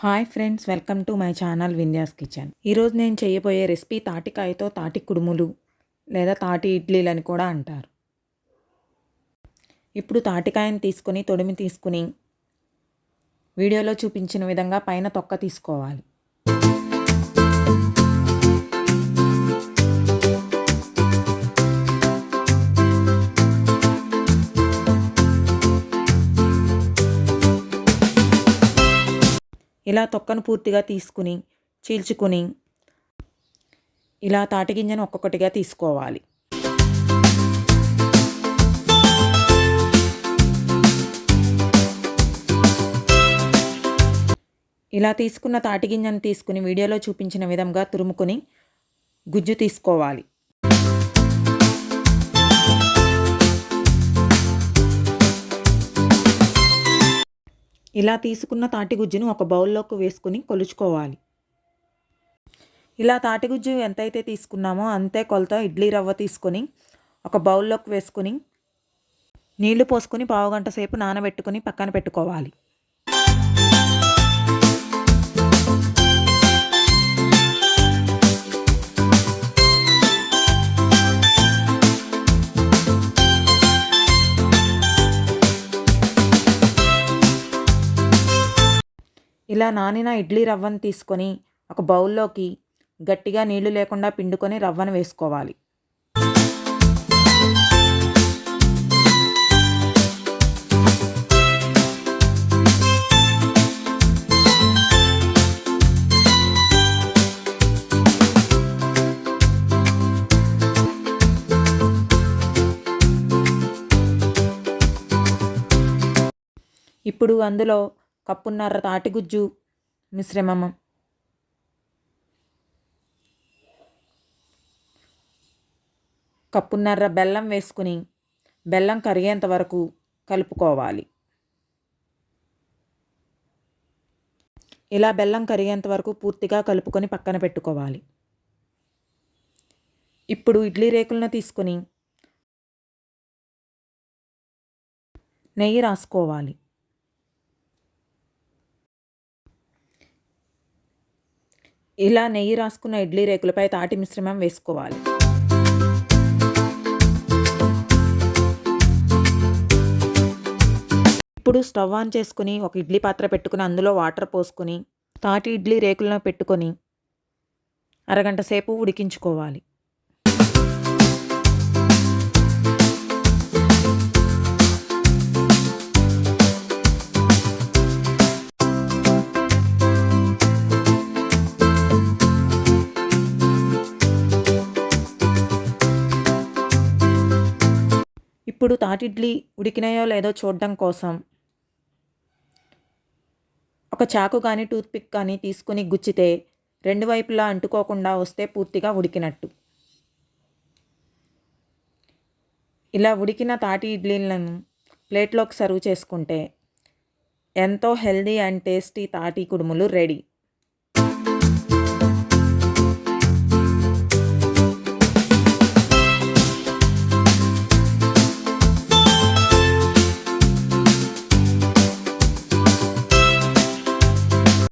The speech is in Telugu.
Hi friends, welcome to my channel Vindhya's kitchen. ఈరోజు నేను చేయబోయే రెసిపీ తాటికాయతో తాటి కుడుములు లేదా తాటి ఇడ్లీలు అని కూడా అంటారు. ఇప్పుడు తాటికాయను తీసుకుని తొడిమి తీసుకుని వీడియోలో చూపించిన విధంగా పైన తొక్క తీసుకోవాలి. ఇలా తొక్కను పూర్తిగా తీసుకుని చీల్చుకుని ఇలా తాటి గింజను ఒక్కొక్కటిగా తీసుకోవాలి. ఇలా తీసుకున్న తాటి గింజను తీసుకుని వీడియోలో చూపించిన విధంగా తురుముకొని గుజ్జు తీసుకోవాలి. ఇలా తీసుకున్న తాటిగుజ్జును ఒక బౌల్లోకి వేసుకుని కొలుచుకోవాలి. ఇలా తాటిగుజ్జు ఎంతైతే తీసుకున్నామో అంతే కొలత ఇడ్లీ రవ్వ తీసుకొని ఒక బౌల్లోకి వేసుకుని నీళ్లు పోసుకొని పావుగంట సేపు నానబెట్టుకుని పక్కన పెట్టుకోవాలి. ఇలా నానిన ఇడ్లీ రవ్వను తీసుకొని ఒక బౌల్లోకి గట్టిగా నీళ్లు లేకుండా పిండుకొని రవ్వను వేసుకోవాలి. ఇప్పుడు అందులో కప్పున్నర తాటిగుజ్జు మిశ్రమం, కప్పున్నర బెల్లం వేసుకుని బెల్లం కరిగేంత వరకు కలుపుకోవాలి. ఇలా బెల్లం కరిగేంత వరకు పూర్తిగా కలుపుకొని పక్కన పెట్టుకోవాలి. ఇప్పుడు ఇడ్లీ రేకులను తీసుకొని నెయ్యి రాసుకోవాలి. ఇలా నెయ్యి రాసుకున్న ఇడ్లీ రేకులపై తాటి మిశ్రమం వేసుకోవాలి. ఇప్పుడు స్టవ్ ఆన్ చేసుకుని ఒక ఇడ్లీ పాత్ర పెట్టుకుని అందులో వాటర్ పోసుకొని తాటి ఇడ్లీ రేకులను పెట్టుకొని అరగంట సేపు ఉడికించుకోవాలి. ఇప్పుడు తాటిడ్లీ ఉడికినాయో లేదో చూడడం కోసం ఒక చాకు కానీ టూత్పిక్ కానీ తీసుకుని గుచ్చితే రెండు వైపులా అంటుకోకుండా వస్తే పూర్తిగా ఉడికినట్టు. ఇలా ఉడికిన తాటి ఇడ్లీలను ప్లేట్లోకి సర్వ్ చేసుకుంటే ఎంతో హెల్దీ అండ్ టేస్టీ తాటి కుడుములు రెడీ.